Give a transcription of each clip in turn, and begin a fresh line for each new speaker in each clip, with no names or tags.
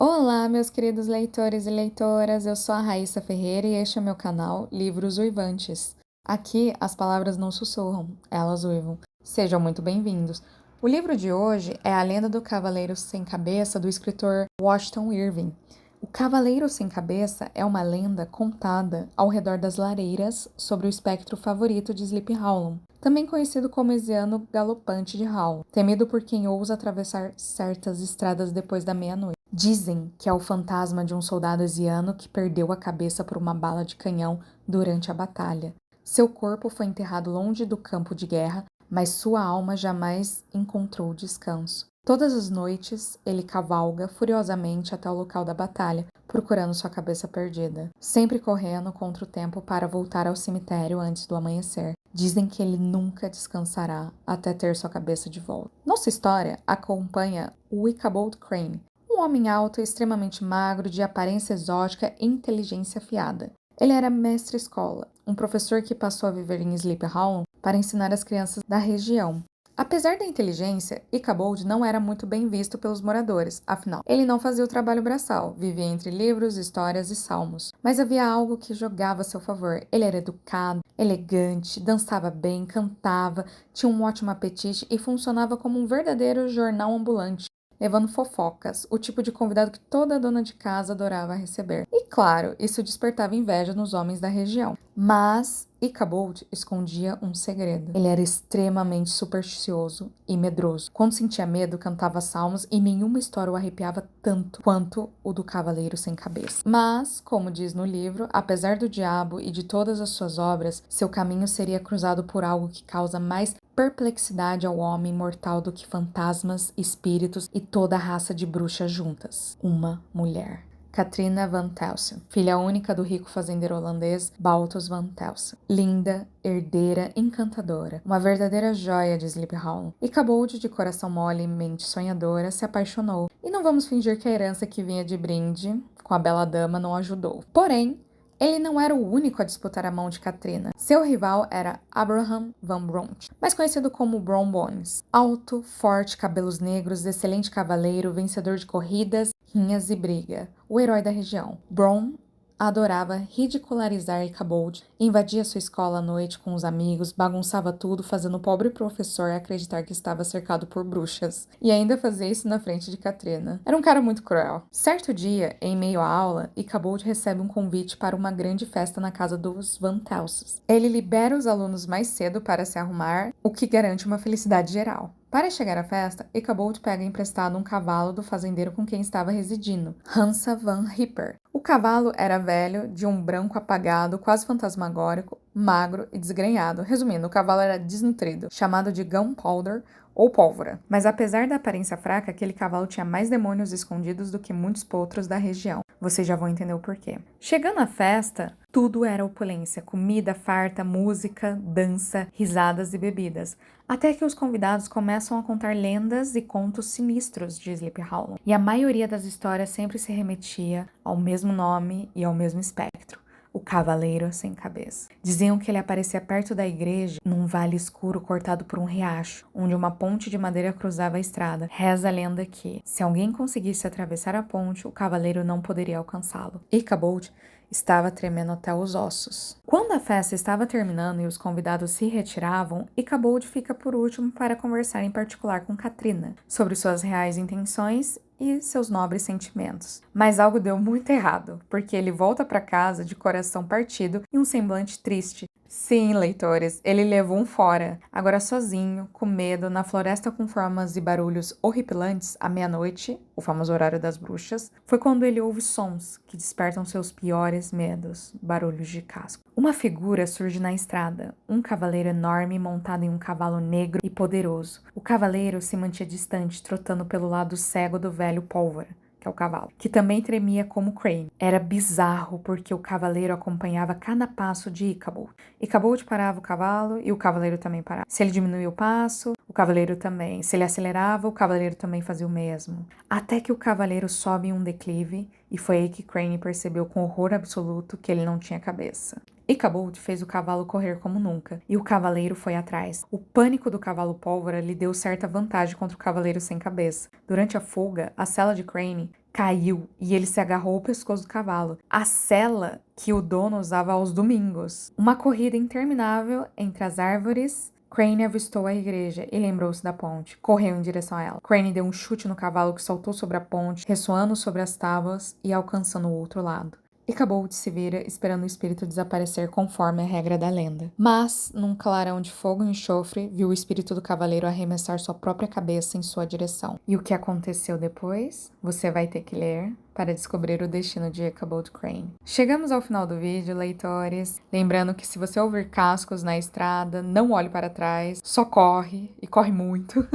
Olá, meus queridos leitores e leitoras, eu sou a Raíssa Ferreira e este é o meu canal Livros Uivantes. Aqui as palavras não sussurram, elas uivam. Sejam muito bem-vindos. O livro de hoje é A Lenda do Cavaleiro Sem Cabeça, do escritor Washington Irving. O Cavaleiro Sem Cabeça é uma lenda contada ao redor das lareiras sobre o espectro favorito de Sleepy Hollow, também conhecido como Esiano Galopante de Hollow, temido por quem ousa atravessar certas estradas depois da meia-noite. Dizem que é o fantasma de um soldado esiano que perdeu a cabeça por uma bala de canhão durante a batalha. Seu corpo foi enterrado longe do campo de guerra, mas sua alma jamais encontrou descanso. Todas as noites, ele cavalga furiosamente até o local da batalha, procurando sua cabeça perdida, sempre correndo contra o tempo para voltar ao cemitério antes do amanhecer. Dizem que ele nunca descansará até ter sua cabeça de volta. Nossa história acompanha o Ichabod Crane, um homem alto e extremamente magro, de aparência exótica e inteligência afiada. Ele era mestre-escola, um professor que passou a viver em Sleepy Hollow para ensinar as crianças da região. Apesar da inteligência, Ichabod não era muito bem visto pelos moradores, afinal, ele não fazia o trabalho braçal, vivia entre livros, histórias e salmos. Mas havia algo que jogava a seu favor. Ele era educado, elegante, dançava bem, cantava, tinha um ótimo apetite e funcionava como um verdadeiro jornal ambulante, levando fofocas, o tipo de convidado que toda dona de casa adorava receber. E claro, isso despertava inveja nos homens da região. Mas Ichabod escondia um segredo. Ele era extremamente supersticioso e medroso. Quando sentia medo, cantava salmos e nenhuma história o arrepiava tanto quanto o do Cavaleiro Sem Cabeça. Mas, como diz no livro, apesar do diabo e de todas as suas obras, seu caminho seria cruzado por algo que causa mais perplexidade ao homem mortal do que fantasmas, espíritos e toda a raça de bruxas juntas. Uma mulher. Katrina van Telsen, filha única do rico fazendeiro holandês Balthus van Telsen. Linda, herdeira, encantadora, uma verdadeira joia de Sleepy Hollow. Ichabod, de coração mole e mente sonhadora, se apaixonou. E não vamos fingir que a herança que vinha de brinde com a bela dama não ajudou. Porém, ele não era o único a disputar a mão de Katrina. Seu rival era Abraham van Brunt, mais conhecido como Brom Bones. Alto, forte, cabelos negros, excelente cavaleiro, vencedor de corridas, rinhas e briga. O herói da região. Brom adorava ridicularizar Ichabod, invadia sua escola à noite com os amigos, bagunçava tudo, fazendo o pobre professor acreditar que estava cercado por bruxas. E ainda fazia isso na frente de Katrina. Era um cara muito cruel. Certo dia, em meio à aula, Ichabod recebe um convite para uma grande festa na casa dos Van Telsens. Ele libera os alunos mais cedo para se arrumar, o que garante uma felicidade geral. Para chegar à festa, Ichabod pega emprestado um cavalo do fazendeiro com quem estava residindo, Hansa van Ripper. O cavalo era velho, de um branco apagado, quase fantasmagórico, magro e desgrenhado. Resumindo, o cavalo era desnutrido, chamado de gunpowder ou pólvora. Mas apesar da aparência fraca, aquele cavalo tinha mais demônios escondidos do que muitos potros da região. Vocês já vão entender o porquê. Chegando à festa, tudo era opulência, comida farta, música, dança, risadas e bebidas. Até que os convidados começam a contar lendas e contos sinistros de Sleepy Hollow. E a maioria das histórias sempre se remetia ao mesmo nome e ao mesmo espectro: o Cavaleiro Sem Cabeça. Diziam que ele aparecia perto da igreja, num vale escuro cortado por um riacho, onde uma ponte de madeira cruzava a estrada. Reza a lenda que, se alguém conseguisse atravessar a ponte, o cavaleiro não poderia alcançá-lo. Ichabod estava tremendo até os ossos. Quando a festa estava terminando e os convidados se retiravam, Ichabod fica por último para conversar em particular com Katrina sobre suas reais intenções e seus nobres sentimentos. Mas algo deu muito errado, porque ele volta para casa de coração partido e um semblante triste. Sim, leitores, ele levou um fora. Agora sozinho, com medo, na floresta com formas e barulhos horripilantes, à meia-noite, o famoso horário das bruxas, foi quando ele ouve sons que despertam seus piores medos, barulhos de casco. Uma figura surge na estrada, um cavaleiro enorme montado em um cavalo negro e poderoso. O cavaleiro se mantinha distante, trotando pelo lado cego do velho Pólvora, que é o cavalo, que também tremia como Crane. Era bizarro, porque o cavaleiro acompanhava cada passo de Ichabod. Ichabod parava o cavalo e o cavaleiro também parava. Se ele diminuía o passo, o cavaleiro também. Se ele acelerava, o cavaleiro também fazia o mesmo. Até que o cavaleiro sobe em um declive, e foi aí que Crane percebeu com horror absoluto que ele não tinha cabeça. Ichabod fez o cavalo correr como nunca, e o cavaleiro foi atrás. O pânico do cavalo Pólvora lhe deu certa vantagem contra o cavaleiro sem cabeça. Durante a fuga, a sela de Crane caiu e ele se agarrou ao pescoço do cavalo, a sela que o dono usava aos domingos. Uma corrida interminável entre as árvores. Crane avistou a igreja e lembrou-se da ponte. Correu em direção a ela. Crane deu um chute no cavalo que saltou sobre a ponte, ressoando sobre as tábuas e alcançando o outro lado. E acabou de se vira, esperando o espírito desaparecer conforme a regra da lenda. Mas, num clarão de fogo e enxofre, viu o espírito do cavaleiro arremessar sua própria cabeça em sua direção. E o que aconteceu depois? Você vai ter que ler para descobrir o destino de Ichabod Crane. Chegamos ao final do vídeo, leitores. Lembrando que se você ouvir cascos na estrada, não olhe para trás, só corre, e corre muito.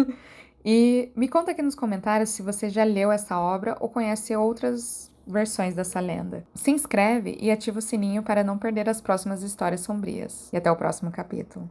E me conta aqui nos comentários se você já leu essa obra ou conhece outras versões dessa lenda. Se inscreve e ativa o sininho para não perder as próximas histórias sombrias. E até o próximo capítulo.